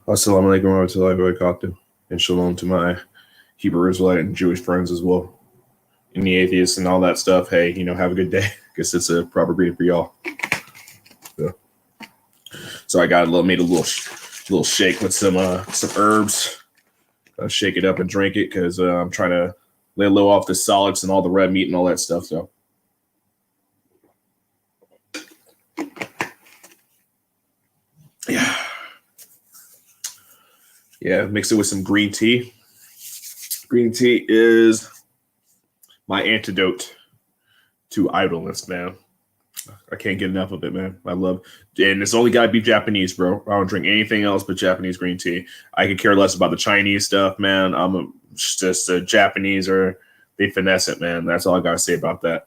Assalamu alaikum warahmatullahi wabarakatuh. And shalom to my Hebrew Israelite and Jewish friends as well. And the atheists and all that stuff. Hey, have a good day. Guess it's a proper greeting for y'all. So I made a little shake with some herbs. Shake it up and drink it because I'm trying to lay low off the solids and all the red meat and all that stuff. So. Yeah, mix it with some green tea. Green tea is my antidote to idleness, man. I can't get enough of it, man. I love, and it's only got to be Japanese, bro. I don't drink anything else but Japanese green tea. I could care less about the Chinese stuff, man. I'm just a Japanese, or they finesse it, man. That's all I got to say about that.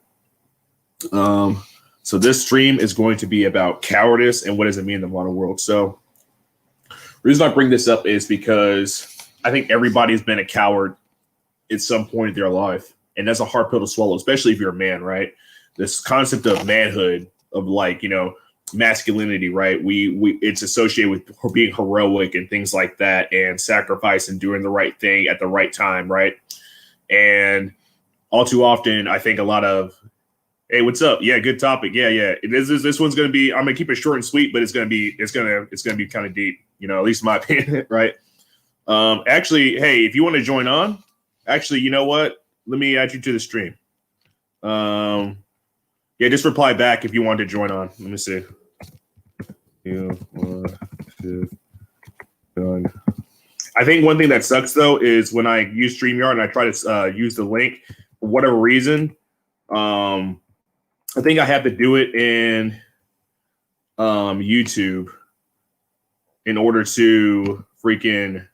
So this stream is going to be about cowardice and what does it mean in the modern world. So the reason I bring this up is because I think everybody's been a coward at some point in their life. And that's a hard pill to swallow, especially if you're a man, right? This concept of manhood, of masculinity, right? It's associated with being heroic and things like that, and sacrifice and doing the right thing at the right time, right? And all too often, I think a lot of, hey, what's up? Yeah, good topic. Yeah. This one's gonna be. I'm gonna keep it short and sweet, but it's gonna be kind of deep. At least in my opinion, right? Actually, hey, if you want to join on, actually, you know what? Let me add you to the stream. Yeah, just reply back if you want to join on. Let me see. You want to join? I think one thing that sucks though is when I use StreamYard and I try to use the link for whatever reason. I think I have to do it in YouTube in order to freaking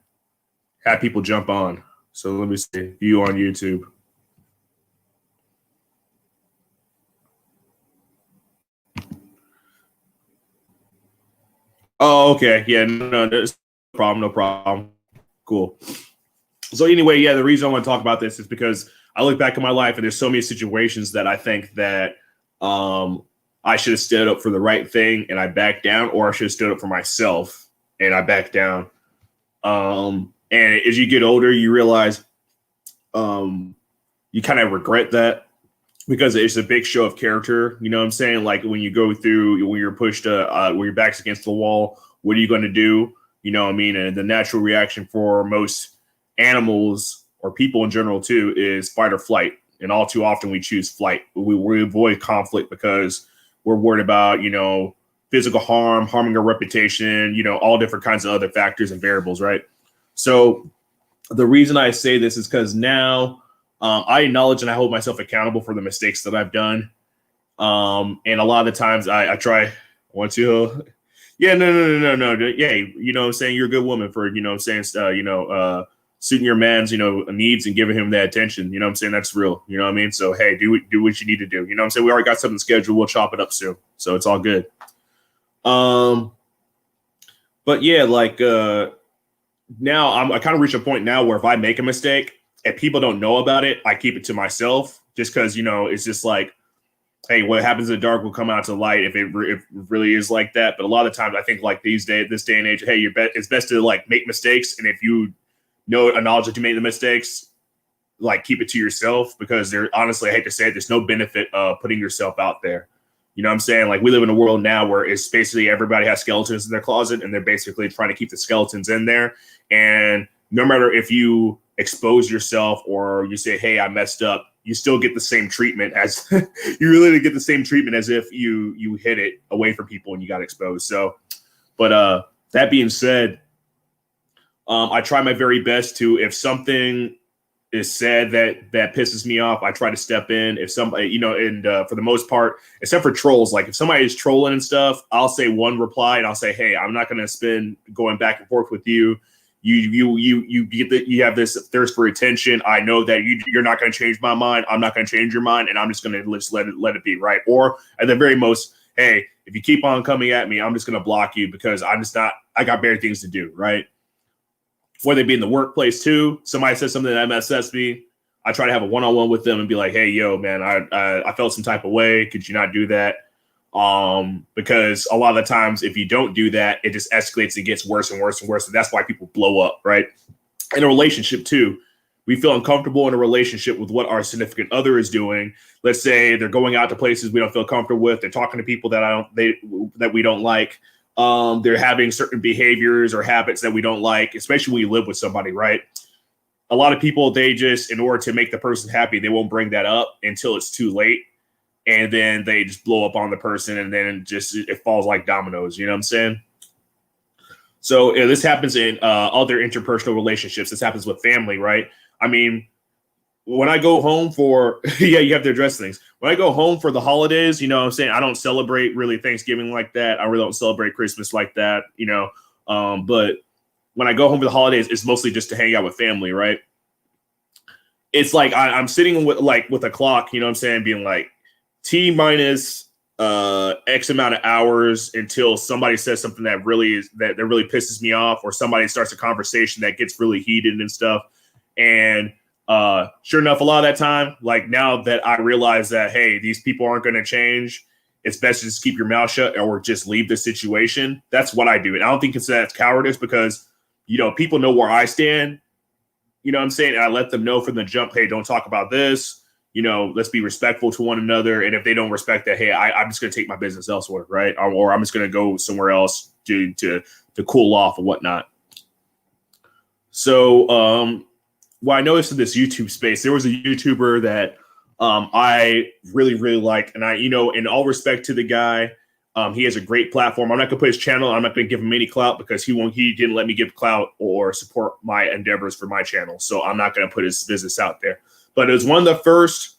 have people jump on. So let me see. View on YouTube. Oh, okay. Yeah, no problem. Cool. So anyway, yeah, the reason I want to talk about this is because I look back at my life and there's so many situations that I think that I should have stood up for the right thing and I backed down, or I should have stood up for myself and I backed down. And as you get older, you realize you kind of regret that because it's a big show of character. You know what I'm saying? Like when you go through, when you're pushed, when your back's against the wall, what are you going to do? You know what I mean? And the natural reaction for most animals or people in general too is fight or flight. And all too often we choose flight. We avoid conflict because we're worried about, physical harm, harming our reputation, all different kinds of other factors and variables, right? So the reason I say this is because now I acknowledge and I hold myself accountable for the mistakes that I've done. And a lot of the times I try, want to, yeah, no. Yeah, you know what I'm saying? You're a good woman for, suiting your man's, needs and giving him that attention. You know what I'm saying? That's real. You know what I mean? So, hey, do what you need to do. You know what I'm saying? We already got something scheduled. We'll chop it up soon. So it's all good. But yeah, now I kind of reached a point now where if I make a mistake and people don't know about it, I keep it to myself just because, it's just like, hey, what happens in the dark will come out to light if it really is like that. But a lot of times I think like this day and age, hey, it's best to like make mistakes. And if you acknowledge that you made the mistakes, like keep it to yourself, because honestly, I hate to say it, there's no benefit of putting yourself out there. You know what I'm saying? Like we live in a world now where it's basically everybody has skeletons in their closet and they're basically trying to keep the skeletons in there. And no matter if you expose yourself or you say, hey, I messed up, you still get the same treatment as you really get the same treatment as if you hid it away from people and you got exposed. So, but that being said, I try my very best to, if something is said that pisses me off, I try to step in. If somebody, and for the most part, except for trolls, like if somebody is trolling and stuff, I'll say one reply and I'll say, hey, I'm not going to spend going back and forth with you. You have this thirst for attention. I know that you're not going to change my mind. I'm not going to change your mind, and I'm just going to just let it be, right? Or at the very most, hey, if you keep on coming at me, I'm just going to block you because I got better things to do, right? Whether it be in the workplace too, somebody says something that MSS me, I try to have a one-on-one with them and be like, hey, yo, man, I felt some type of way. Could you not do that? Because a lot of the times if you don't do that, it just escalates and gets worse and worse and worse. And that's why people blow up, right? In a relationship too, we feel uncomfortable in a relationship with what our significant other is doing. Let's say they're going out to places we don't feel comfortable with. They're talking to people that we don't like. They're having certain behaviors or habits that we don't like, especially when you live with somebody, right? A lot of people, they just, in order to make the person happy, they won't bring that up until it's too late. And then they just blow up on the person, and then it falls like dominoes. You know what I'm saying? So this happens in other interpersonal relationships. This happens with family, right? I mean, when I go home for, yeah, you have to address things. When I go home for the holidays, you know what I'm saying? I don't celebrate really Thanksgiving like that. I really don't celebrate Christmas like that, you know. But when I go home for the holidays, it's mostly just to hang out with family, right? It's like I'm sitting with a clock, you know what I'm saying, being like T minus X amount of hours until somebody says something that really pisses me off, or somebody starts a conversation that gets really heated and stuff. And sure enough, a lot of that time, like now that I realize that, hey, these people aren't going to change, it's best to just keep your mouth shut or just leave the situation. That's what I do. And I don't think that's cowardice, because, you know, people know where I stand. You know what I'm saying? And I let them know from the jump, hey, don't talk about this. You know, let's be respectful to one another. And if they don't respect that, hey, I'm just going to take my business elsewhere, right? Or I'm just going to go somewhere else to cool off and whatnot. So, well, I noticed in this YouTube space, there was a YouTuber that I really, really like. And you know, in all respect to the guy, he has a great platform. I'm not going to put his channel. I'm not going to give him any clout, because he didn't let me give clout or support my endeavors for my channel. So I'm not going to put his business out there. But it was one of the first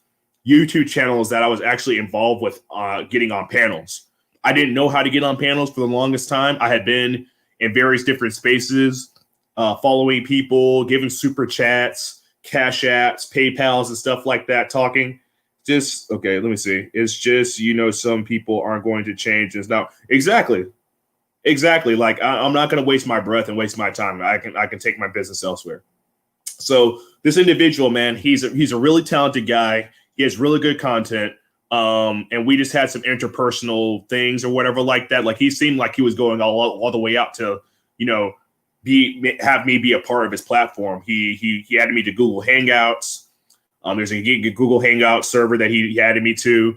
YouTube channels that I was actually involved with getting on panels. I didn't know how to get on panels for the longest time. I had been in various different spaces, following people, giving super chats, cash apps, PayPals, and stuff like that, talking. Just, okay, let me see. It's just, you know, some people aren't going to change. It's not exactly. Like I'm not going to waste my breath and waste my time. I can take my business elsewhere. So this individual, man, he's a really talented guy. He has really good content. And we just had some interpersonal things or whatever like that. Like he seemed like he was going all the way out to, you know, have me be a part of his platform. He added me to Google Hangouts. There's a Google Hangout server that he added me to.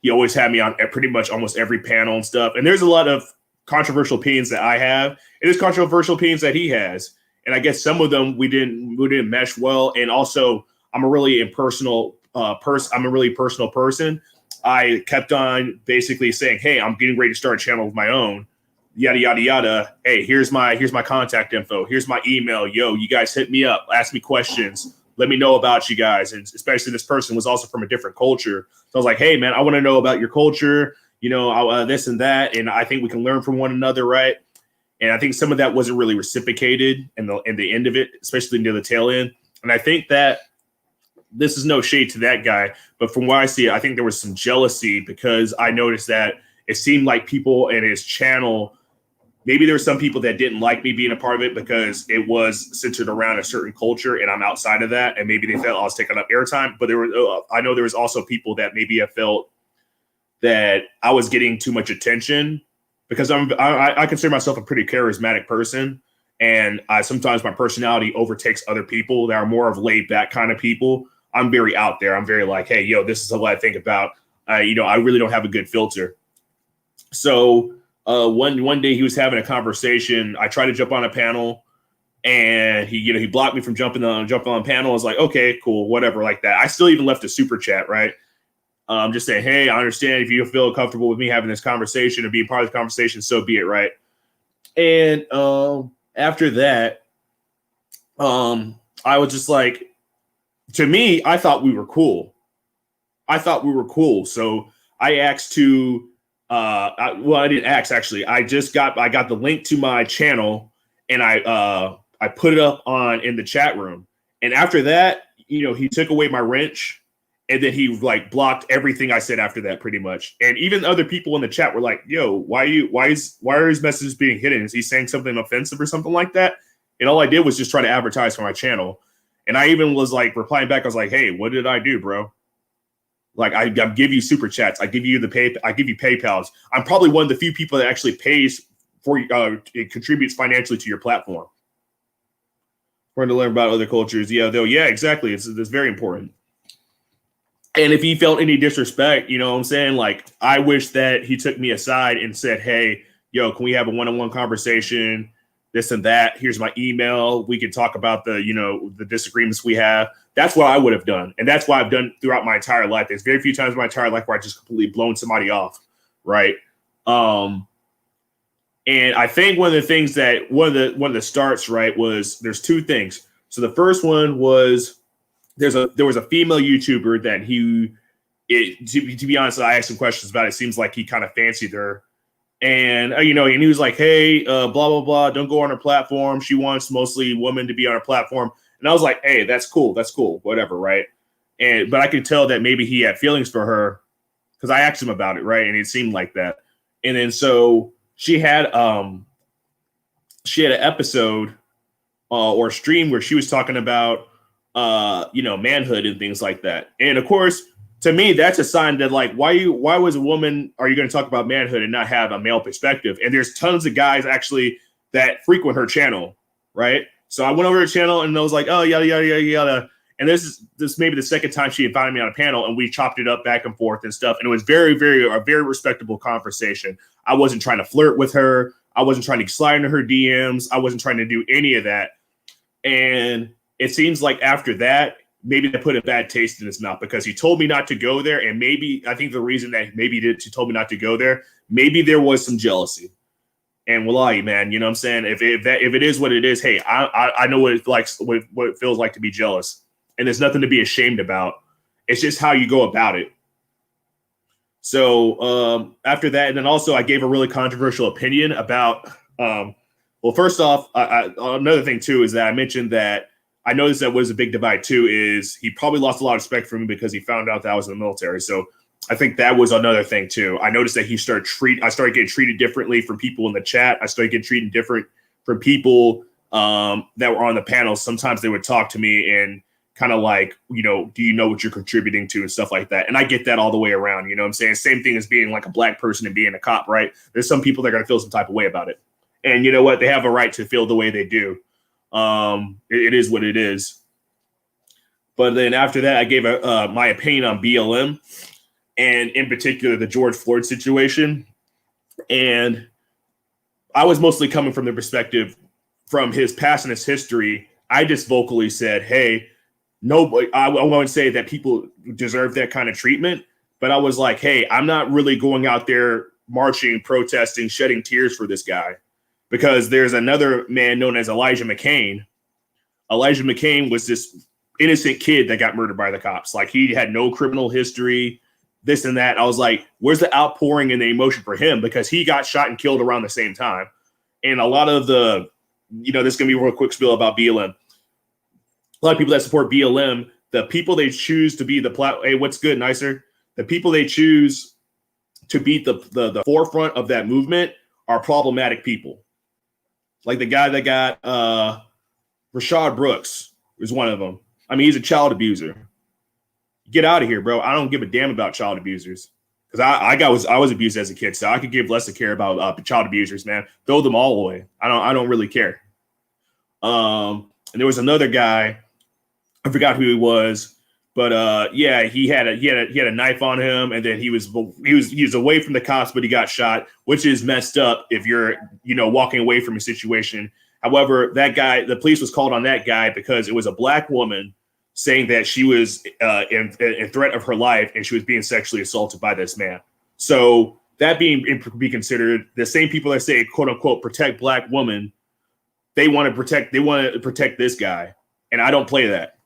He always had me on pretty much almost every panel and stuff. And there's a lot of controversial opinions that I have. And there's controversial opinions that he has. And I guess some of them we didn't mesh well. And also, I'm a really impersonal person. I'm a really personal person. I kept on basically saying, hey, I'm getting ready to start a channel of my own. Yada, yada, yada. Hey, here's my contact info. Here's my email. Yo, you guys hit me up. Ask me questions. Let me know about you guys. And especially this person was also from a different culture. So I was like, hey, man, I want to know about your culture, you know, this and that. And I think we can learn from one another, right? And I think some of that wasn't really reciprocated in the end of it, especially near the tail end. And I think that this is no shade to that guy, but from what I see, I think there was some jealousy, because I noticed that it seemed like people in his channel, maybe there were some people that didn't like me being a part of it because it was centered around a certain culture and I'm outside of that. And maybe they felt I was taking up airtime, but I know there was also people that maybe have felt that I was getting too much attention, because I consider myself a pretty charismatic person. And sometimes my personality overtakes other people that are more of laid back kind of people. I'm very out there. I'm very like, hey, yo, this is what I think about. You know, I really don't have a good filter. So one day he was having a conversation. I tried to jump on a panel, and he blocked me from jumping on a panel. I was like, okay, cool, whatever, like that. I still even left a super chat, right? Just saying, hey, I understand if you feel comfortable with me having this conversation or being part of the conversation, so be it, right? And after that, I was just like, to me, I thought we were cool. So I asked to, I didn't ask actually. I got the link to my channel, and I put it up in the chat room. And after that, you know, he took away my wrench, and then he like blocked everything I said after that, pretty much. And even other people in the chat were like, "Yo, why are his messages being hidden? Is he saying something offensive or something like that?" And all I did was just try to advertise for my channel. And I even was like replying back. I was like, hey, what did I do, bro? Like I give you super chats, I give you PayPals. I'm probably one of the few people that actually pays for it contributes financially to your platform. Trying to learn about other cultures, yeah, exactly. It's very important. And if he felt any disrespect, you know what I'm saying? Like, I wish that he took me aside and said, hey, yo, can we have a one-on-one conversation? This and that. Here's my email. We can talk about the disagreements we have. That's what I would have done. And that's what I've done throughout my entire life. There's very few times in my entire life where I just completely blown somebody off. Right. And I think one of the things that one of the starts, right, was there's two things. So the first one was there was a female YouTuber that to be honest, I asked some questions about it. It seems like he kind of fancied her. And, and he was like, hey, blah, blah, blah, don't go on her platform. She wants mostly women to be on her platform. And I was like, hey, that's cool. Whatever. Right. But I could tell that maybe he had feelings for her because I asked him about it. Right. And it seemed like that. And then so she had an episode or stream where she was talking about, manhood and things like that. And of course, to me, that's a sign that like, why was a woman, are you going to talk about manhood and not have a male perspective? And there's tons of guys actually that frequent her channel. Right. So I went over her channel and I was like, oh, yada, yada, yada, yada. And this maybe the second time she invited me on a panel and we chopped it up back and forth and stuff. And it was a very respectable conversation. I wasn't trying to flirt with her. I wasn't trying to slide into her DMs. I wasn't trying to do any of that. And it seems like after that, maybe that put a bad taste in his mouth because he told me not to go there. And maybe I think the reason that he told me not to go there, maybe there was some jealousy. And wallahi, man, you know what I'm saying? If it is what it is, hey, I know what it feels like to be jealous. And there's nothing to be ashamed about. It's just how you go about it. So after that, and then also I gave a really controversial opinion about, well, first off, another thing too is that I mentioned that I noticed that was a big divide too, is he probably lost a lot of respect for me because he found out that I was in the military. So I think that was another thing too. I noticed that I started getting treated differently from people in the chat. I started getting treated different from people that were on the panel. Sometimes they would talk to me and kind of like, do you know what you're contributing to and stuff like that. And I get that all the way around. You know what I'm saying? Same thing as being like a black person and being a cop, right? There's some people that are going to feel some type of way about it. And you know what? They have a right to feel the way they do. It is what it is. But then after that, I gave my opinion on BLM and in particular the George Floyd situation. And I was mostly coming from the perspective from his past and his history. I just vocally said, hey, nobody, I won't say that people deserve that kind of treatment, but I was like, hey, I'm not really going out there marching, protesting, shedding tears for this guy. Because there's another man known as Elijah McCain. Elijah McCain was this innocent kid that got murdered by the cops. Like he had no criminal history, this and that. I was like, where's the outpouring and the emotion for him? Because he got shot and killed around the same time. And a lot of this is going to be a real quick spiel about BLM. A lot of people that support BLM, the people they choose to be hey, what's good, Nicer? The people they choose to be the forefront of that movement are problematic people. Like the guy that got Rashad Brooks is one of them. I mean, he's a child abuser. Get out of here, bro. I don't give a damn about child abusers because I was abused as a kid, so I could give less a care about child abusers, man. Throw them all away. I don't really care. And there was another guy, I forgot who he was, but yeah, he had a knife on him, and then he was away from the cops, but he got shot, which is messed up if you're walking away from a situation. However, that guy, the police was called on that guy because it was a black woman saying that she was in threat of her life and she was being sexually assaulted by this man. So that be considered, the same people that say quote unquote protect black women, they want to protect this guy, and I don't play that.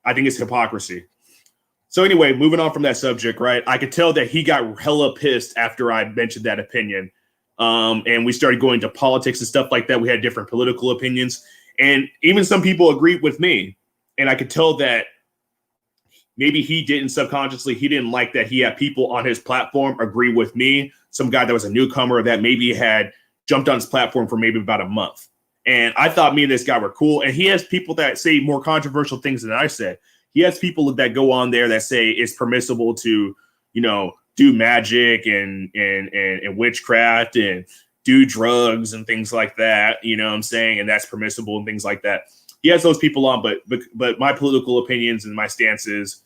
I think it's hypocrisy. So anyway, moving on from that subject, right? I could tell that he got hella pissed after I mentioned that opinion. And we started going to politics and stuff like that. We had different political opinions. And even some people agreed with me. And I could tell that maybe he didn't subconsciously, he didn't like that he had people on his platform agree with me. Some guy that was a newcomer that maybe had jumped on his platform for maybe about a month. And I thought me and this guy were cool. And he has people that say more controversial things than I said. he has people that go on there that say it's permissible to, do magic and witchcraft and do drugs and things like that. You know what I'm saying? And that's permissible and things like that. He has those people on, but my political opinions and my stances,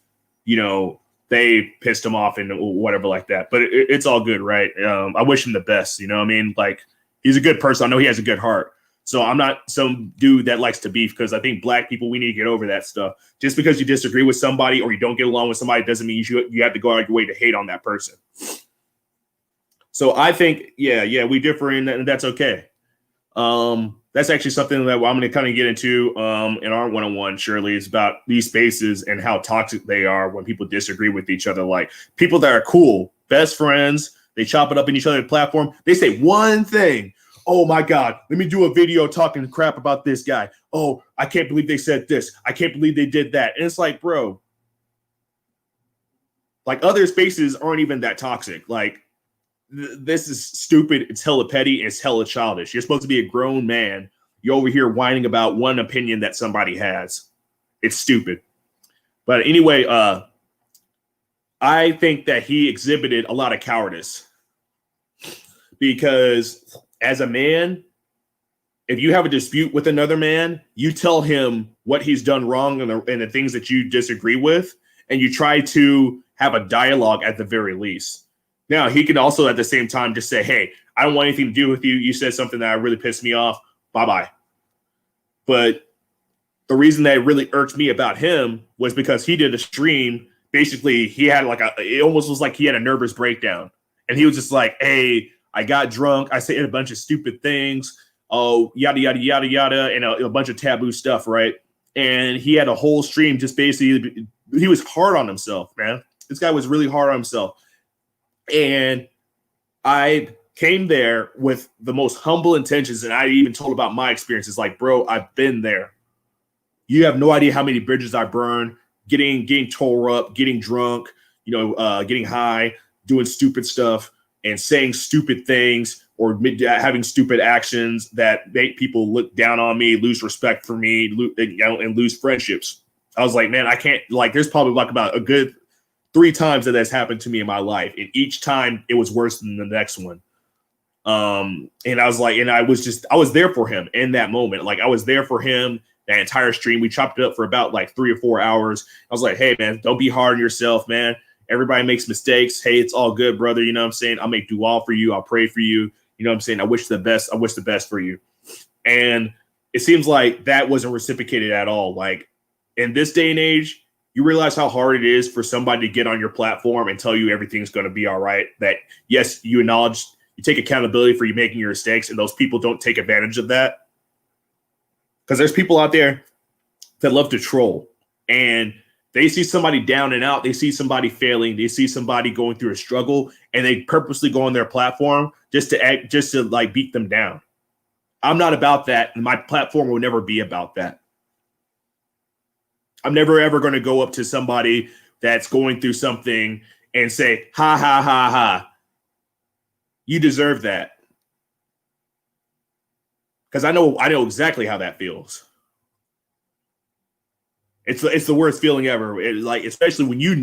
they pissed him off and whatever like that. But it's all good, right? I wish him the best. You know what I mean? Like, he's a good person. I know he has a good heart. So I'm not some dude that likes to beef, because I think black people, we need to get over that stuff. Just because you disagree with somebody or you don't get along with somebody doesn't mean you have to go out of your way to hate on that person. So I think, yeah, we differ in that, and that's okay. That's actually something that I'm going to kind of get into in our one-on-one, Shirley, is about these spaces and how toxic they are when people disagree with each other. Like, people that are cool, best friends, they chop it up in each other's platform. They say one thing. Oh my God, let me do a video talking crap about this guy. Oh, I can't believe they said this. I can't believe they did that. And it's like, bro, like, other spaces aren't even that toxic. Like, this is stupid. It's hella petty. It's hella childish. You're supposed to be a grown man. You're over here whining about one opinion that somebody has. It's stupid. But anyway, I think that he exhibited a lot of cowardice, because as a man, if you have a dispute with another man, you tell him what he's done wrong and the things that you disagree with, and you try to have a dialogue at the very least. Now, he can also at the same time just say, hey, I don't want anything to do with you. You said something that really pissed me off. Bye-bye. But the reason that really irked me about him was because he did a stream. Basically, he had it almost was like he had a nervous breakdown. And he was just like, hey, I got drunk. I said a bunch of stupid things. Oh, yada, yada, yada, yada, and a bunch of taboo stuff, right? And he had a whole stream just basically, he was hard on himself, man. This guy was really hard on himself. And I came there with the most humble intentions, and I even told about my experiences. Like, bro, I've been there. You have no idea how many bridges I burned, getting tore up, getting drunk, getting high, doing stupid stuff, and saying stupid things or having stupid actions that make people look down on me, lose respect for me, and lose friendships. I was like, man, I can't, there's probably about a good 3 times that has happened to me in my life. And each time it was worse than the next one. And I was like, and I was there for him in that moment. Like, I was there for him that entire stream. We chopped it up for about 3 or 4 hours. I was like, hey, man, don't be hard on yourself, man. Everybody makes mistakes. Hey, it's all good, brother. You know what I'm saying? I'll make dua for you. I'll pray for you. You know what I'm saying? I wish the best. I wish the best for you. And it seems like that wasn't reciprocated at all. Like, in this day and age, you realize how hard it is for somebody to get on your platform and tell you everything's going to be all right. That, yes, you acknowledge, you take accountability for you making your mistakes, and those people don't take advantage of that. Because there's people out there that love to troll, and they see somebody down and out. They see somebody failing. They see somebody going through a struggle, and they purposely go on their platform just to beat them down. I'm not about that, and my platform will never be about that. I'm never ever going to go up to somebody that's going through something and say, ha, ha, ha, ha. You deserve that. Because I know exactly how that feels. It's the worst feeling ever. Especially when you're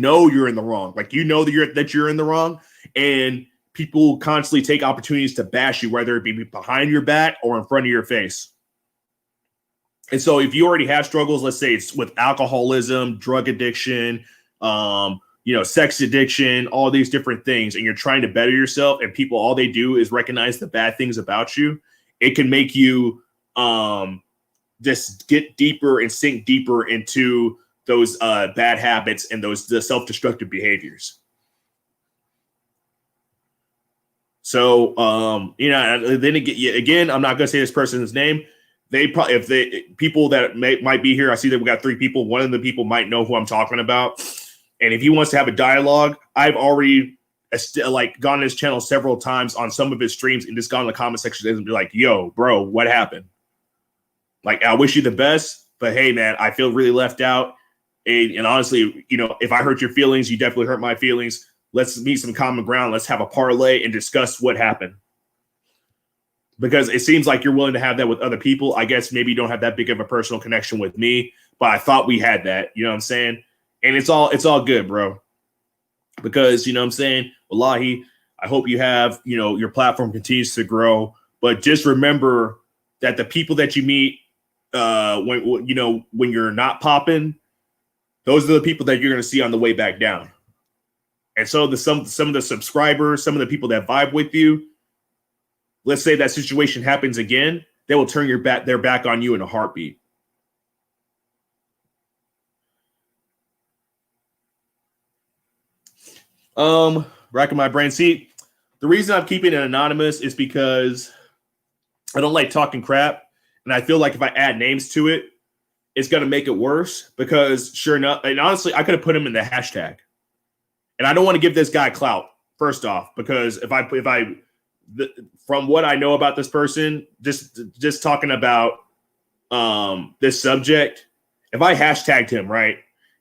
in the wrong. Like, that you're in the wrong, and people constantly take opportunities to bash you, whether it be behind your back or in front of your face. And so if you already have struggles, let's say it's with alcoholism, drug addiction, sex addiction, all these different things, and you're trying to better yourself, and people, all they do is recognize the bad things about you, it can make you just get deeper and sink deeper into those bad habits and the self-destructive behaviors. So, then again, I'm not going to say this person's name. People that might be here, I see that we got 3 people. One of the people might know who I'm talking about. And if he wants to have a dialogue, I've already gone to his channel several times on some of his streams and just gone in the comment section and be like, yo, bro, what happened? Like, I wish you the best, but hey, man, I feel really left out. And honestly, if I hurt your feelings, you definitely hurt my feelings. Let's meet some common ground. Let's have a parlay and discuss what happened. Because it seems like you're willing to have that with other people. I guess maybe you don't have that big of a personal connection with me, but I thought we had that. You know what I'm saying? And it's all good, bro. Because, you know what I'm saying? Wallahi, I hope you have, you know, your platform continues to grow. But just remember that the people that you meet when you're not popping, those are the people that you're going to see on the way back down. And so some of the subscribers, some of the people that vibe with you, let's say that situation happens again, they will turn their back on you in a heartbeat. Racking my brain. See, the reason I'm keeping it anonymous is because I don't like talking crap. And I feel like if I add names to it, it's going to make it worse because sure enough, and honestly, I could have put him in the hashtag. And I don't want to give this guy clout, first off, because from what I know about this person, just talking about this subject, if I hashtagged him, right,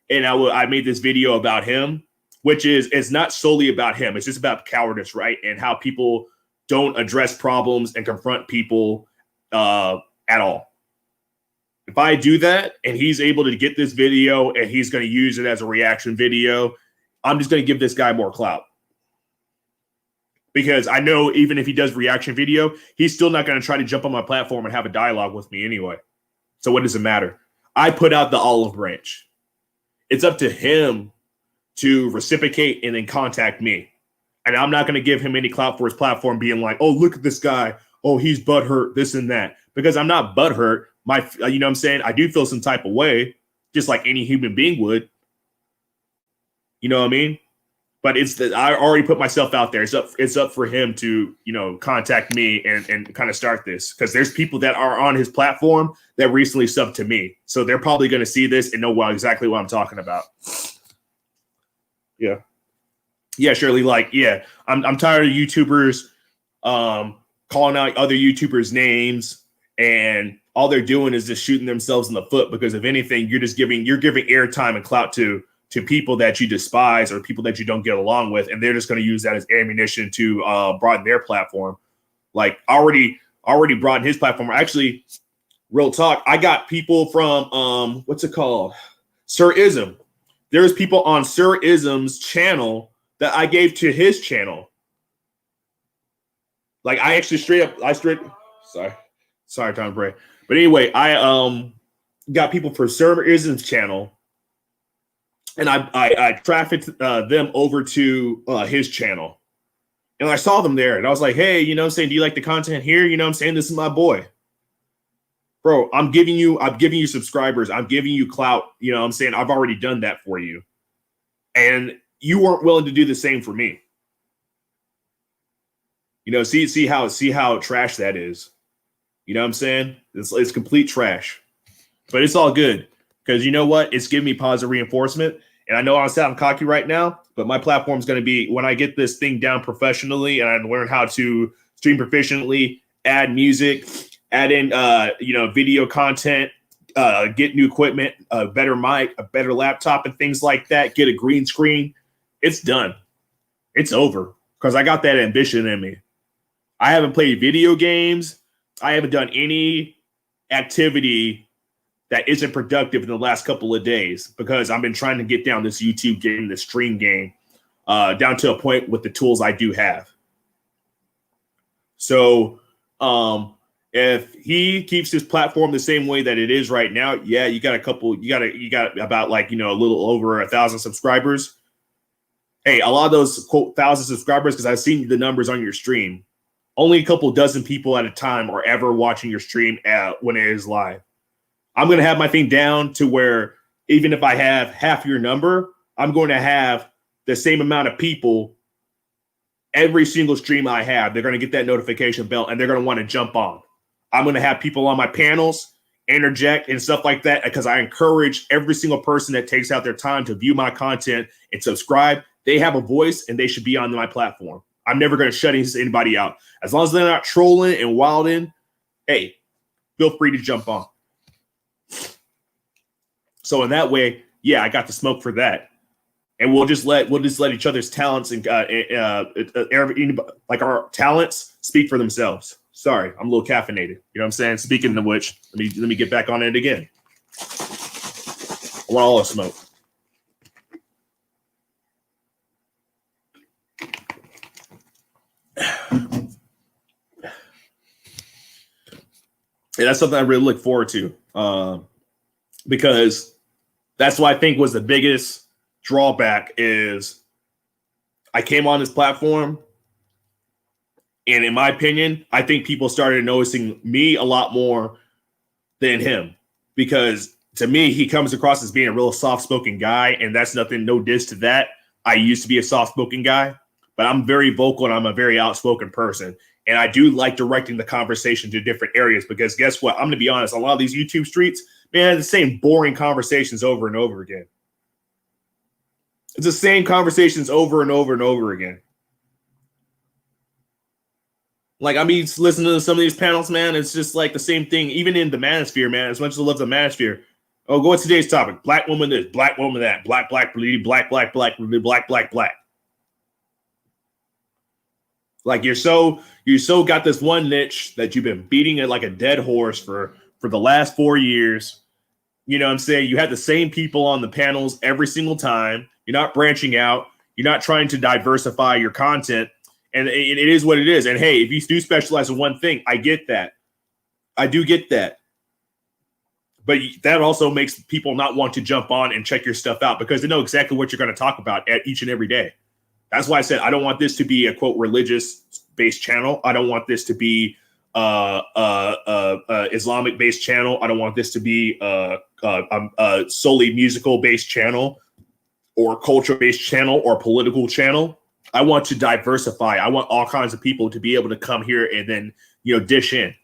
and I made this video about him, which is not solely about him. It's just about cowardice, right? And how people don't address problems and confront people at all. If I do that and he's able to get this video and he's going to use it as a reaction video, I'm just going to give this guy more clout. Because I know even if he does reaction video, he's still not going to try to jump on my platform and have a dialogue with me anyway. So what does it matter? I put out the olive branch. It's up to him to reciprocate and then contact me. And I'm not going to give him any clout for his platform being like, oh, look at this guy. Oh, he's butthurt, this and that. Because I'm not butthurt. You know what I'm saying? I do feel some type of way, just like any human being would. You know what I mean? But I already put myself out there. It's up for him to, you know, contact me and kind of start this. Because there's people that are on his platform that recently subbed to me. So they're probably going to see this and know exactly what I'm talking about. Yeah. Yeah, Shirley, I'm tired of YouTubers calling out other YouTubers' names, and all they're doing is just shooting themselves in the foot because if anything, you're giving airtime and clout to people that you despise or people that you don't get along with, and they're just going to use that as ammunition to broaden their platform. Like already broadened his platform. Actually, real talk, I got people from what's it called? Sir Ism. There's people on Sir Ism's channel that I gave to his channel. Like I actually sorry, Tom Bray. But anyway, I got people for Sir Ism's channel, and I trafficked them over to his channel. And I saw them there, and I was like, hey, you know what I'm saying? Do you like the content here? You know what I'm saying? This is my boy. Bro, I'm giving you subscribers. I'm giving you clout. You know what I'm saying? I've already done that for you. And you weren't willing to do the same for me. You know, see how trash that is. You know what I'm saying? It's complete trash. But it's all good. Because you know what? It's giving me positive reinforcement. And I know I sound cocky right now, but my platform is going to be, when I get this thing down professionally and I learn how to stream proficiently, add music, add in video content, get new equipment, a better mic, a better laptop, and things like that, get a green screen, it's done. It's over. Because I got that ambition in me. I haven't played video games. I haven't done any activity that isn't productive in the last couple of days because I've been trying to get down this YouTube game, this stream game, down to a point with the tools I do have. So if he keeps his platform the same way that it is right now, yeah, you got about a little over 1,000 subscribers. Hey, a lot of those quote 1,000 subscribers, because I've seen the numbers on your stream, only a couple dozen people at a time are ever watching your stream when it is live. I'm going to have my thing down to where even if I have half your number, I'm going to have the same amount of people every single stream I have. They're going to get that notification bell and they're going to want to jump on. I'm going to have people on my panels interject and stuff like that because I encourage every single person that takes out their time to view my content and subscribe. They have a voice and they should be on my platform. I'm never going to shut anybody out. As long as they're not trolling and wilding, hey, feel free to jump on. So in that way, yeah, I got the smoke for that. And we'll just let each other's talents and like our talents speak for themselves. Sorry, I'm a little caffeinated. You know what I'm saying? Speaking of which, let me get back on it again. I want all the smoke. And that's something I really look forward to, because that's what I think was the biggest drawback is I came on this platform, and in my opinion, I think people started noticing me a lot more than him, because to me, he comes across as being a real soft-spoken guy, and that's nothing, no diss to that. I used to be a soft-spoken guy, but I'm very vocal and I'm a very outspoken person. And I do like directing the conversation to different areas, because guess what? I'm going to be honest. A lot of these YouTube streets, man, the same boring conversations over and over again. It's the same conversations over and over and over again. Like, I mean, listening to some of these panels, man, it's just like the same thing. Even in the manosphere, man, as much as I love the manosphere. Oh, go to today's topic. Black woman this, black woman that, black, black, black, black, black, black, black, black. Like you're so got this one niche that you've been beating it like a dead horse for the last 4 years. You know what I'm saying? You have the same people on the panels every single time. You're not branching out. You're not trying to diversify your content. And it is what it is. And hey, if you do specialize in one thing, I get that. I do get that. But that also makes people not want to jump on and check your stuff out, because they know exactly what you're going to talk about at each and every day. That's why I said I don't want this to be a, quote, religious-based channel. I don't want this to be Islamic-based channel. I don't want this to be a solely musical-based channel or culture-based channel or political channel. I want to diversify. I want all kinds of people to be able to come here and then, dish in.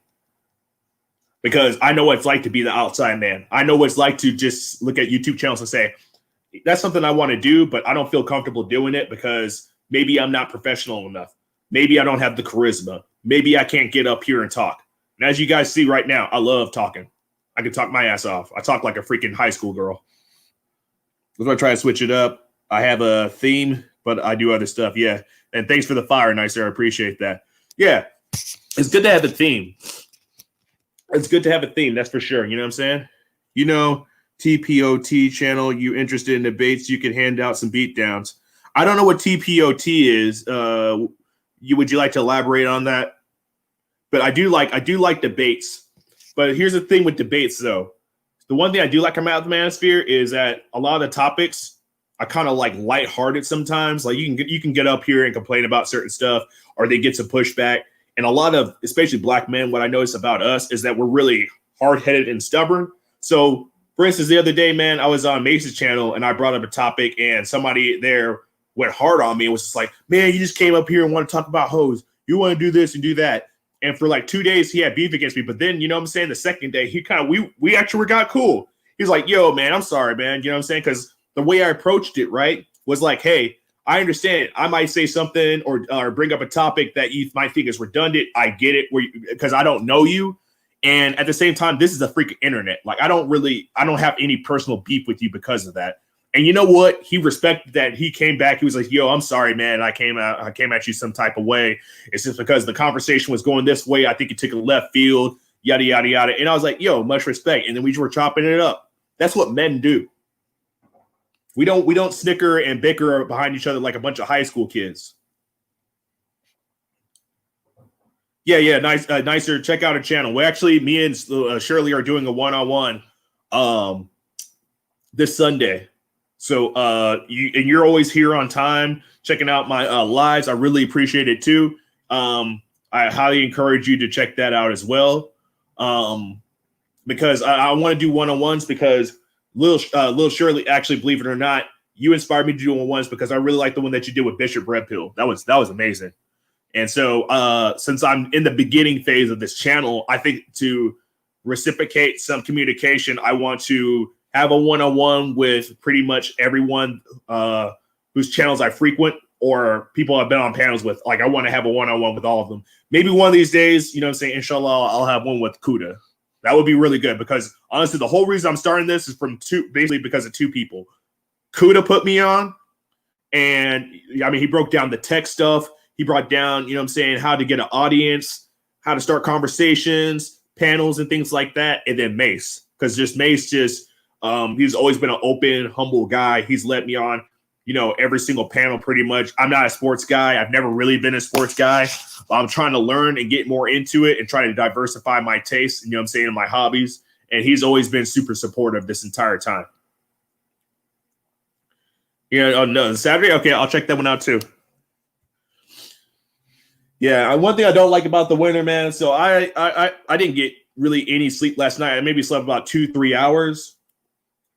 Because I know what it's like to be the outside man. I know what it's like to just look at YouTube channels and say, that's something I want to do, but I don't feel comfortable doing it because maybe I'm not professional enough. Maybe I don't have the charisma. Maybe I can't get up here and talk. And as you guys see right now, I love talking. I can talk my ass off. I talk like a freaking high school girl. That's why I try to switch it up. I have a theme, but I do other stuff. Yeah. And thanks for the fire, Nicer. I appreciate that. Yeah. It's good to have a theme. It's good to have a theme. That's for sure. You know what I'm saying? TPOT channel, you interested in debates, you can hand out some beatdowns. I don't know what TPOT is. Would you like to elaborate on that? But I do like debates. But here's the thing with debates, though. The one thing I do like about the Manosphere is that a lot of the topics are kind of like lighthearted sometimes. Like you can get up here and complain about certain stuff, or they get some pushback. And a lot of, especially black men, what I notice about us is that we're really hard-headed and stubborn. So, for instance, the other day, man, I was on Mace's channel and I brought up a topic and somebody there went hard on me and was just like, man, you just came up here and want to talk about hoes. You want to do this and do that. And for like 2 days, he had beef against me. But then, you know what I'm saying, the second day, he kind of, we actually got cool. He's like, yo, man, I'm sorry, man. You know what I'm saying? Because the way I approached it, right, was like, hey, I understand. I might say something or bring up a topic that you might think is redundant. I get it because I don't know you. And at the same time, this is the freaking internet. Like, I don't have any personal beef with you because of that. And you know what? He respected that. He came back. He was like, yo, I'm sorry, man. I came at you some type of way. It's just because the conversation was going this way. I think it took a left field, yada, yada, yada. And I was like, yo, much respect. And then we were chopping it up. That's what men do. We don't snicker and bicker behind each other like a bunch of high school kids. Yeah, nice, Nicer. Check out our channel. We actually, me and Shirley are doing a one-on-one this Sunday. So you're always here on time, checking out my lives. I really appreciate it too. I highly encourage you to check that out as well, because I want to do one-on-ones because Lil Shirley, actually, believe it or not, you inspired me to do one-on-ones because I really like the one that you did with Bishop Red Pill. That was amazing. And so since I'm in the beginning phase of this channel, I think to reciprocate some communication, I want to have a one-on-one with pretty much everyone whose channels I frequent or people I've been on panels with. Like, I want to have a one-on-one with all of them. Maybe one of these days, you know what I'm saying, inshallah, I'll have one with Kuda. That would be really good because, honestly, the whole reason I'm starting this is basically because of two people. Kuda put me on, and, I mean, he broke down the tech stuff. He brought down, you know what I'm saying, how to get an audience, how to start conversations, panels, and things like that. And then Mace, because Mace he's always been an open, humble guy. He's led me on. every single panel pretty much. I'm not a sports guy. I've never really been a sports guy. I'm trying to learn and get more into it and try to diversify my tastes, what I'm saying, and my hobbies. And he's always been super supportive this entire time. Oh no, Saturday? Okay, I'll check that one out too. Yeah, one thing I don't like about the winter, man. So I didn't get really any sleep last night. I maybe slept about 2-3 hours.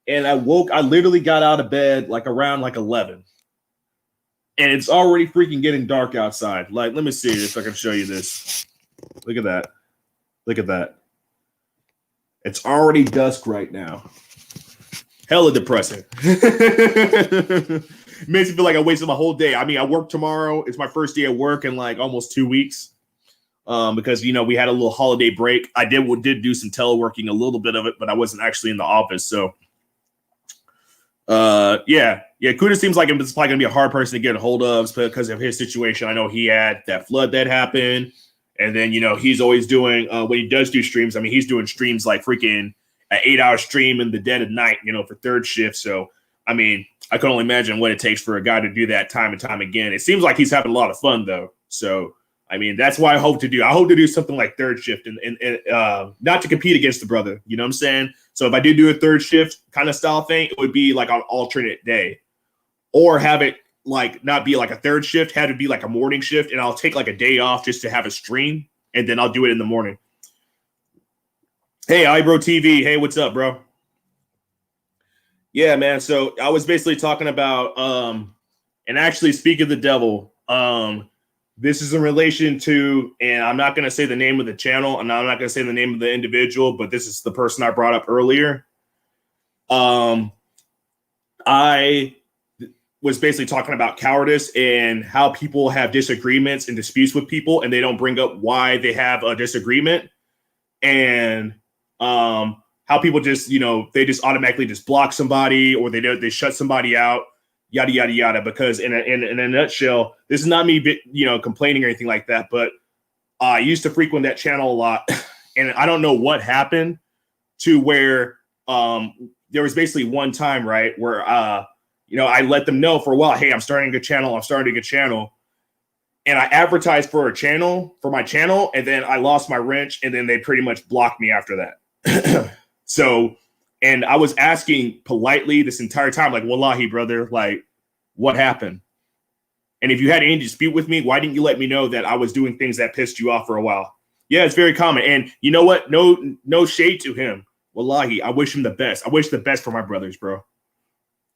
And I literally got out of bed around 11. And it's already freaking getting dark outside. Let me see if I can show you this. Look at that. Look at that. It's already dusk right now. Hella depressing. Makes me feel like I wasted my whole day. I mean, I work tomorrow. It's my first day at work in almost 2 weeks. Because we had a little holiday break. I did do some teleworking, a little bit of it, but I wasn't actually in the office. So Kuda seems like it's probably gonna be a hard person to get a hold of because of his situation. I know he had that flood that happened, and then he's always doing when he does do streams. I mean, he's doing streams like freaking an 8-hour stream in the dead of night, for third shift. So I mean, I can only imagine what it takes for a guy to do that time and time again. It seems like he's having a lot of fun though. So I mean, that's what I hope to do. I hope to do something like third shift and not to compete against the brother. You know what I'm saying? So if I do a third shift kind of style thing, it would be on alternate day, or have it not be a third shift, have it be a morning shift, and I'll take a day off just to have a stream, and then I'll do it in the morning. Hey, iBro TV. Hey, what's up, bro? Yeah, man. So I was basically talking about and actually speak of the devil. This is in relation to, and I'm not going to say the name of the channel, and I'm not going to say the name of the individual, but this is the person I brought up earlier. I was basically talking about cowardice and how people have disagreements and disputes with people, and they don't bring up why they have a disagreement, and how people just, they just automatically just block somebody, or they shut somebody out. Yada, yada, yada, because in a nutshell, this is not me, complaining or anything like that, but I used to frequent that channel a lot, and I don't know what happened to where there was basically one time, right, where, I let them know for a while, hey, I'm starting a channel, and I advertised for my channel, and then I lost my wrench, and then they pretty much blocked me after that. So, and I was asking politely this entire time, wallahi, brother, what happened? And if you had any dispute with me, why didn't you let me know that I was doing things that pissed you off for a while? Yeah, it's very common. And you know what? No shade to him. Wallahi, I wish him the best. I wish the best for my brothers, bro.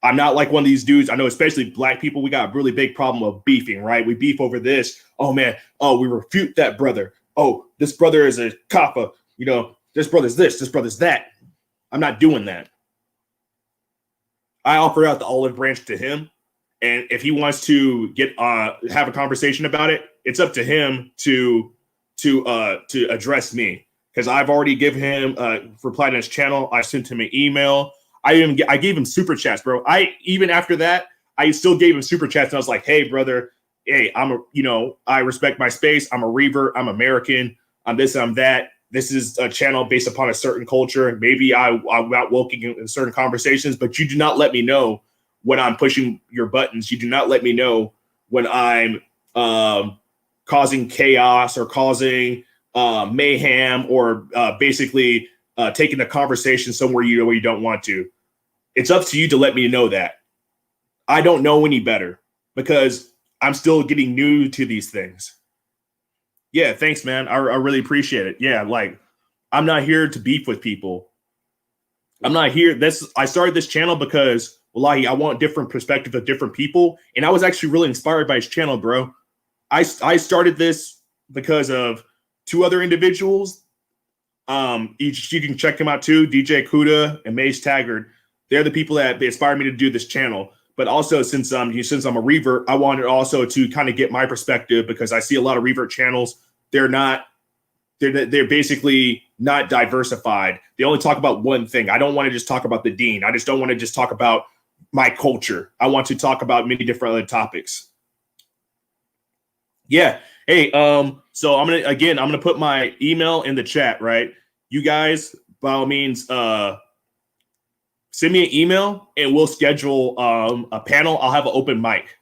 I'm not like one of these dudes. I know, especially black people, we got a really big problem of beefing, right? We beef over this. Oh, man. Oh, we refute that brother. Oh, this brother is a kappa. This brother's this brother's that. I'm not doing that. I offer out the olive branch to him, and if he wants to have a conversation about it, it's up to him to address me, because I've already given him replied on his channel. I sent him an email. I gave him super chats, bro. Even after that, I still gave him super chats, and I was like, hey, brother, hey, I respect my space. I'm a revert. I'm American. I'm this. I'm that. This is a channel based upon a certain culture. Maybe I'm outwoken in certain conversations, but you do not let me know when I'm pushing your buttons. You do not let me know when I'm causing chaos or causing mayhem, or basically taking the conversation somewhere where you don't want to. It's up to you to let me know that. I don't know any better, because I'm still getting new to these things. Yeah, thanks, man. I really appreciate it. Yeah, I'm not here to beef with people. I'm not here. I started this channel because, wallahi, I want different perspectives of different people. And I was actually really inspired by his channel, bro. I started this because of two other individuals. You can check them out too, DJ Kuda and Mace Taggart. They're the people that inspired me to do this channel. But also, since I'm a revert, I wanted also to kind of get my perspective, because I see a lot of revert channels. They're basically not diversified. They only talk about one thing. I don't want to just talk about the dean. I just don't want to just talk about my culture. I want to talk about many different other topics. Yeah. Hey, so I'm gonna put my email in the chat, right? You guys, by all means, send me an email and we'll schedule a panel. I'll have an open mic.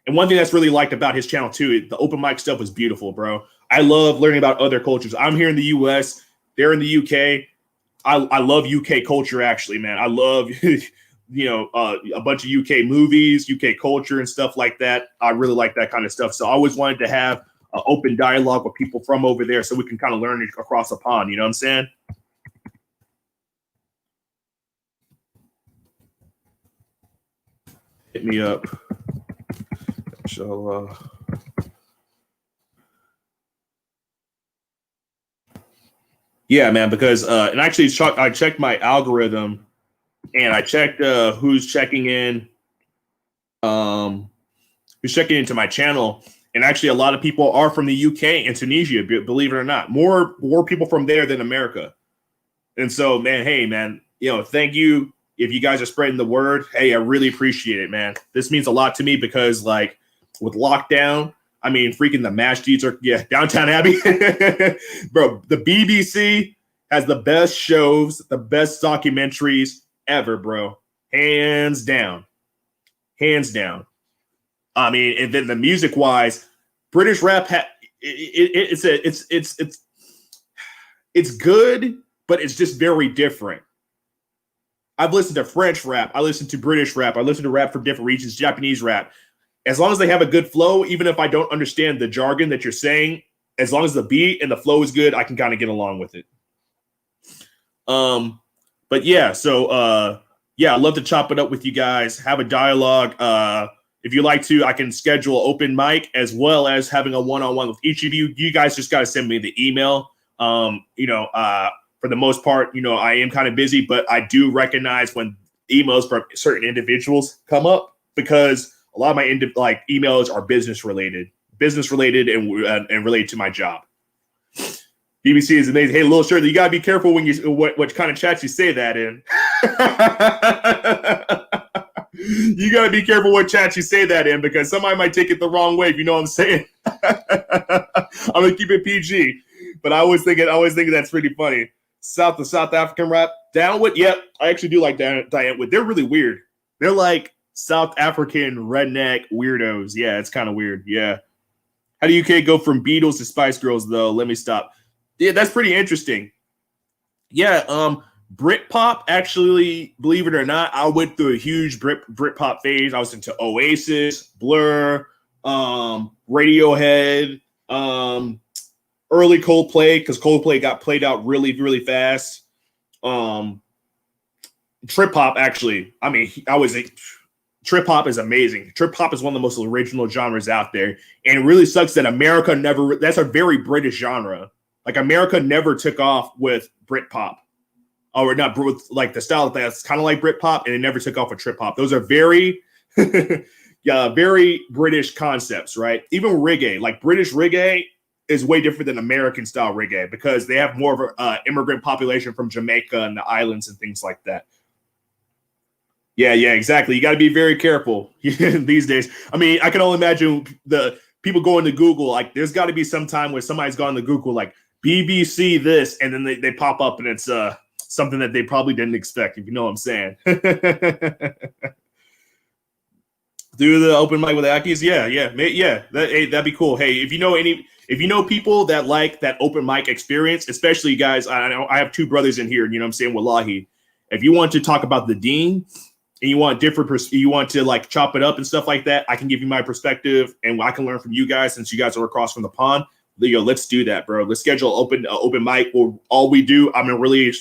And one thing that's really liked about his channel too, the open mic stuff was beautiful, bro. I love learning about other cultures. I'm here in the US, they're in the UK. I love UK culture, actually, man. I love, a bunch of UK movies, UK culture and stuff like that. I really like that kind of stuff. So I always wanted to have an open dialogue with people from over there so we can kind of learn it across the pond. You know what I'm saying? Hit me up. So, yeah, man, because and actually I checked my algorithm and I checked who's checking in, who's checking into my channel. And actually a lot of people are from the UK and Tunisia, believe it or not. More people from there than America. And so, man, hey, man, thank you. If you guys are spreading the word, hey, I really appreciate it, man. This means a lot to me because, like, with lockdown, I mean, freaking the MASH deeds are, Downtown Abbey. Bro, the BBC has the best shows, the best documentaries ever, bro. Hands down. Hands down. I mean, and then the music-wise, British rap, it's good, but it's just very different. I've listened to French rap. I listen to British rap. I listen to rap from different regions, Japanese rap. As long as they have a good flow, even if I don't understand the jargon that you're saying, as long as the beat and the flow is good, I can kind of get along with it. But yeah, so I'd love to chop it up with you guys, have a dialogue. If you like to, I can schedule open mic as well as having a one-on-one with each of you. You guys just got to send me the email. For the most part, I am kind of busy, but I do recognize when emails from certain individuals come up because a lot of my emails are business related and related to my job. BBC is amazing. Hey, Lil Shirley, you gotta be careful when what kind of chats you say that in. You gotta be careful what chats you say that in because somebody might take it the wrong way. If you know what I'm saying. I'm gonna keep it PG, but I always think that's pretty funny. The South African rap, Downwood. Yep, I actually do like Downwood. They're really weird. They're like South African redneck weirdos. Yeah, it's kind of weird. Yeah. How do UK go from Beatles to Spice Girls though? Let me stop. Yeah, that's pretty interesting. Yeah, Britpop, actually, believe it or not, I went through a huge Britpop phase. I was into Oasis, Blur, Radiohead, early Coldplay, because Coldplay got played out really, really fast. Trip hop, actually. I mean, trip hop is amazing. Trip hop is one of the most original genres out there. And it really sucks that America that's a very British genre. Like, America never took off with Britpop. Or not, with like the style that's kind of like Britpop, and it never took off with trip hop. Those are very, very British concepts, right? Even reggae, like British reggae is way different than American style reggae because they have more of an immigrant population from Jamaica and the islands and things like that. Yeah, exactly. You got to be very careful these days. I mean, I can only imagine the people going to Google. Like, there's got to be some time where somebody's gone to Google, like BBC this, and then they pop up and it's something that they probably didn't expect, if you know what I'm saying. Do the open mic with Akis? Yeah. That'd be cool. Hey, if you know people that like that open mic experience, especially guys, I know I have two brothers in here, you know what I'm saying, Wallahi. If you want to talk about the dean and you want you want to like chop it up and stuff like that, I can give you my perspective and I can learn from you guys since you guys are across from the pond. Let's do that, bro. Let's schedule open mic. All we do, I'm gonna really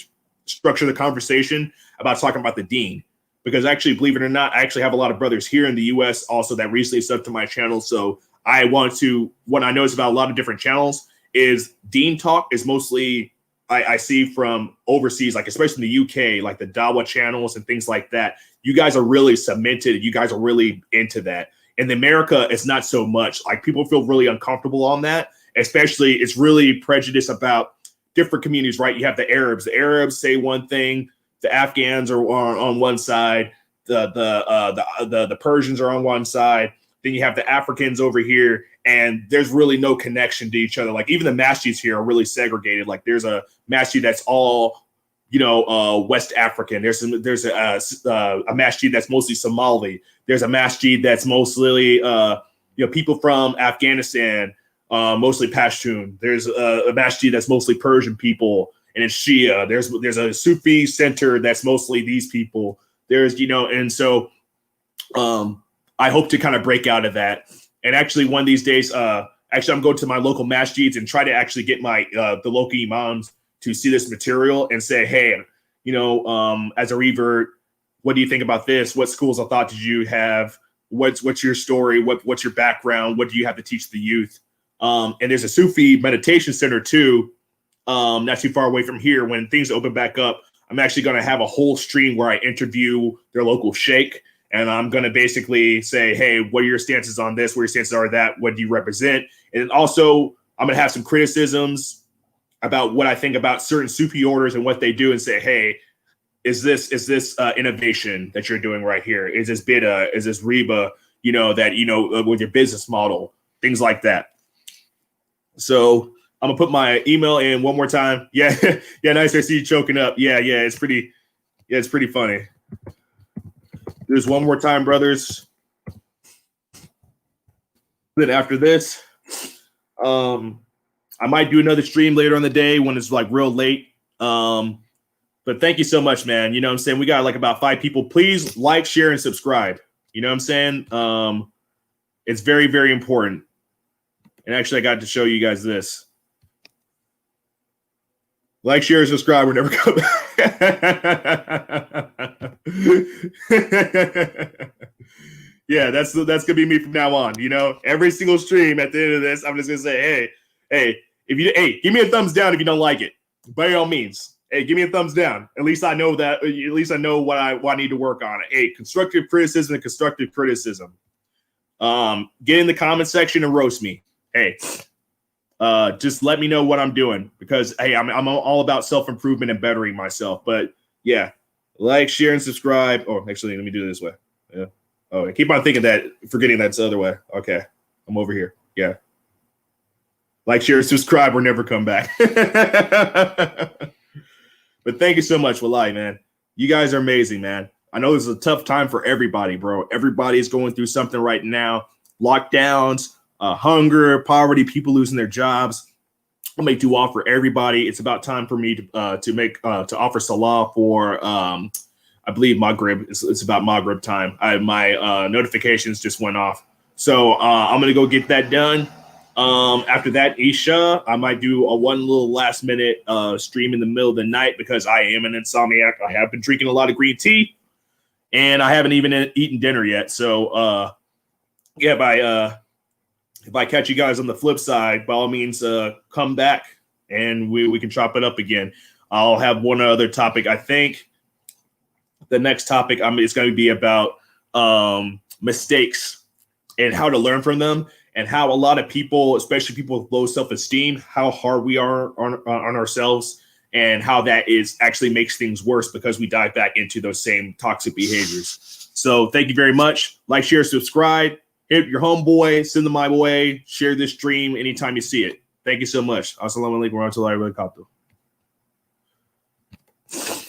structure the conversation about talking about the dean, because actually, believe it or not, I actually have a lot of brothers here in the US also that recently subbed to my channel. So what I notice about a lot of different channels is dean talk is mostly I see from overseas, like especially in the UK, like the Dawa channels and things like that. You guys are really cemented. You guys are really into that. In America, it's not so much. Like, people feel really uncomfortable on that, especially it's really prejudice about different communities, right? You have the Arabs. The Arabs say one thing. The Afghans are on one side. The Persians are on one side. Then you have the Africans over here, and there's really no connection to each other. Like, even the masjids here are really segregated. Like, there's a masjid that's all West African. There's a masjid that's mostly Somali. There's a masjid that's mostly people from Afghanistan, mostly Pashtun. There's a masjid that's mostly Persian people, and it's Shia. There's a Sufi center that's mostly these people. There's and so I hope to kind of break out of that. And actually, one of these days, I'm going to my local masjids and try to actually get my the local imams to see this material and say, hey, as a revert, what do you think about this? What schools of thought did you have? What's your story? What's your background? What do you have to teach the youth? And there's a Sufi meditation center too, not too far away from here. When things open back up, I'm actually going to have a whole stream where I interview their local sheikh. And I'm going to basically say, hey, what are your stances on this? What your stances are that? What do you represent? And also, I'm going to have some criticisms about what I think about certain Sufi orders and what they do, and say, hey, is this innovation that you're doing right here? Is this bid'ah? Is this riba? With your business model, things like that. So I'm gonna put my email in one more time. Yeah, nice. I see you choking up. Yeah, it's pretty funny. There's one more time, brothers. Then after this, I might do another stream later in the day when it's like real late. But thank you so much, man. You know what I'm saying? We got like about 5 people. Please like, share, and subscribe. You know what I'm saying? It's very, very important. And actually, I got to show you guys this. Like, share, and subscribe. We're never coming. Yeah, that's gonna be me from now on. Every single stream at the end of this, I'm just gonna say, hey, give me a thumbs down if you don't like it. By all means, hey, give me a thumbs down. At least I know that. At least I know what I need to work on. Hey, constructive criticism and constructive criticism. Get in the comment section and roast me. Hey, just let me know what I'm doing, because hey, I'm all about self-improvement and bettering myself. But yeah, like, share, and subscribe. Oh, actually, let me do it this way. Yeah. Oh, I keep on forgetting that's the other way. Okay, I'm over here. Yeah. Like, share, subscribe, or never come back. But thank you so much, Wallahi, man. You guys are amazing, man. I know this is a tough time for everybody, bro. Everybody's going through something right now. Lockdowns, hunger, poverty, people losing their jobs. I'll make dua for everybody. It's about time for me to offer salah for I believe Maghrib. It's about Maghrib time. My notifications just went off, so I'm gonna go get that done. After that, Isha, I might do a one little last minute stream in the middle of the night, because I am an insomniac. I have been drinking a lot of green tea, and I haven't even eaten dinner yet. So if I catch you guys on the flip side, by all means, come back and we can chop it up again. I'll have one other topic. I think the next topic is going to be about mistakes and how to learn from them, and how a lot of people, especially people with low self-esteem, how hard we are on ourselves, and how that actually makes things worse because we dive back into those same toxic behaviors. So thank you very much. Like, share, subscribe. Hit your homeboy, send them my way, share this stream anytime you see it. Thank you so much. Assalamu alaikum warahmatullahi wabarakatuh.